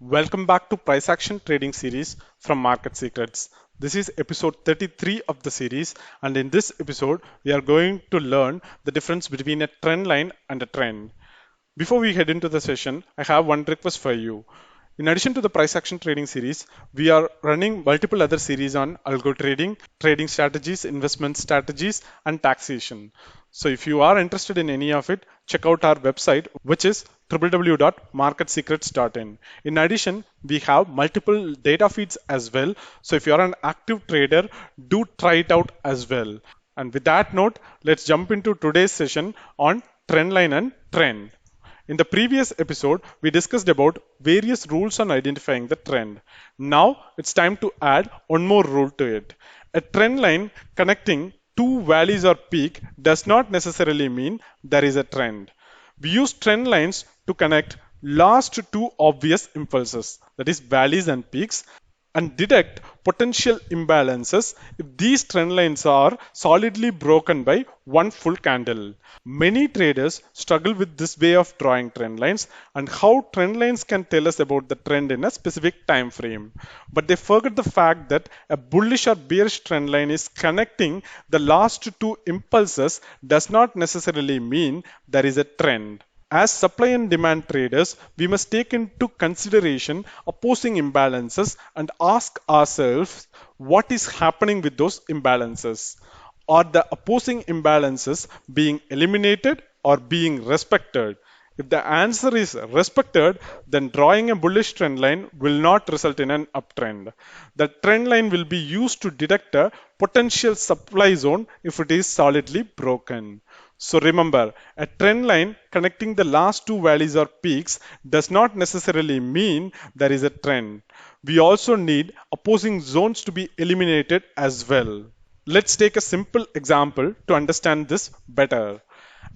Welcome back to Price Action Trading Series from Market Secrets. This is episode 33 of the series, and in this episode, we are going to learn the difference between a trend line and a trend. Before we head into the session, I have one request for you. In addition to the price action trading series, we are running multiple other series on algo trading, trading strategies, investment strategies, and taxation. So if you are interested in any of it, check out our website, which is www.marketsecrets.in. In addition, we have multiple data feeds as well. So if you are an active trader, do try it out as well. And with that note, let's jump into today's session on trend line and trend. In the previous episode, we discussed about various rules on identifying the trend. Now it's time to add one more rule to it. A trend line connecting two valleys or peak does not necessarily mean there is a trend. We use trend lines to connect last two obvious impulses, that is valleys and peaks, and detect potential imbalances if these trend lines are solidly broken by one full candle. Many traders struggle with this way of drawing trend lines and how trend lines can tell us about the trend in a specific time frame. But they forget the fact that a bullish or bearish trend line is connecting the last two impulses does not necessarily mean there is a trend. As supply and demand traders, we must take into consideration opposing imbalances and ask ourselves what is happening with those imbalances. Are the opposing imbalances being eliminated or being respected? If the answer is respected, then drawing a bullish trend line will not result in an uptrend. The trend line will be used to detect a potential supply zone if it is solidly broken. So remember, a trend line connecting the last two valleys or peaks does not necessarily mean there is a trend. We also need opposing zones to be eliminated as well. Let's take a simple example to understand this better.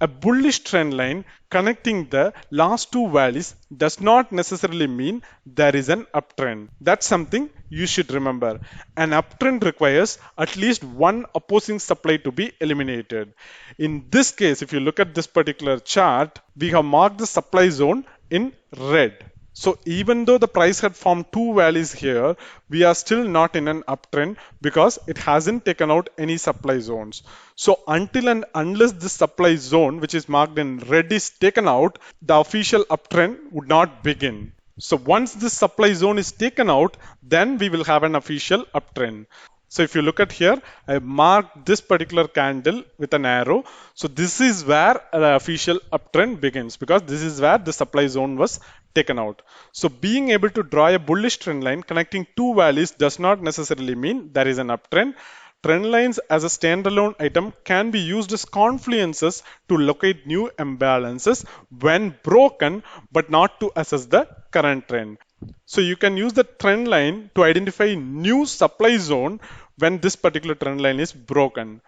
A bullish trend line connecting the last two valleys does not necessarily mean there is an uptrend. That's something you should remember. An uptrend requires at least one opposing supply to be eliminated. In this case, if you look at this particular chart, we have marked the supply zone in red. So even though the price had formed two valleys here, we are still not in an uptrend because it hasn't taken out any supply zones. So until and unless this supply zone, which is marked in red, is taken out, the official uptrend would not begin. So once this supply zone is taken out, then we will have an official uptrend. So if you look at here, I marked this particular candle with an arrow. So this is where the official uptrend begins because this is where the supply zone was taken out. So being able to draw a bullish trend line connecting two valleys does not necessarily mean there is an uptrend. Trend lines as a standalone item can be used as confluences to locate new imbalances when broken, but not to assess the current trend. So you can use the trend line to identify new supply zone when this particular trend line is broken.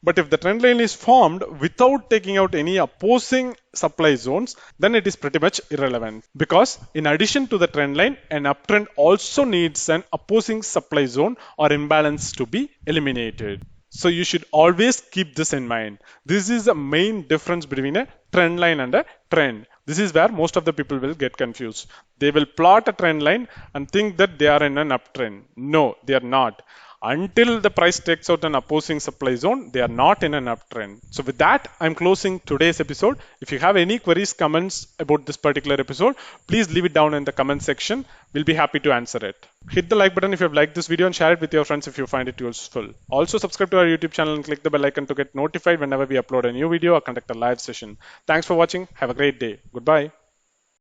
But if the trend line is formed without taking out any opposing supply zones, then it is pretty much irrelevant. Because in addition to the trend line, an uptrend also needs an opposing supply zone or imbalance to be eliminated. So you should always keep this in mind. This is the main difference between a trend line and a trend. This is where most of the people will get confused. They will plot a trend line and think that they are in an uptrend. No, they are not. Until the price takes out an opposing supply zone, they are not in an uptrend. So with that, I'm closing today's episode. If you have any queries, comments about this particular episode, please leave it down in the comment section. We'll be happy to answer it. Hit the like button if you have liked this video and share it with your friends if you find it useful. Also subscribe to our YouTube channel and click the bell icon to get notified whenever we upload a new video or conduct a live session. Thanks for watching. Have a great day. Goodbye.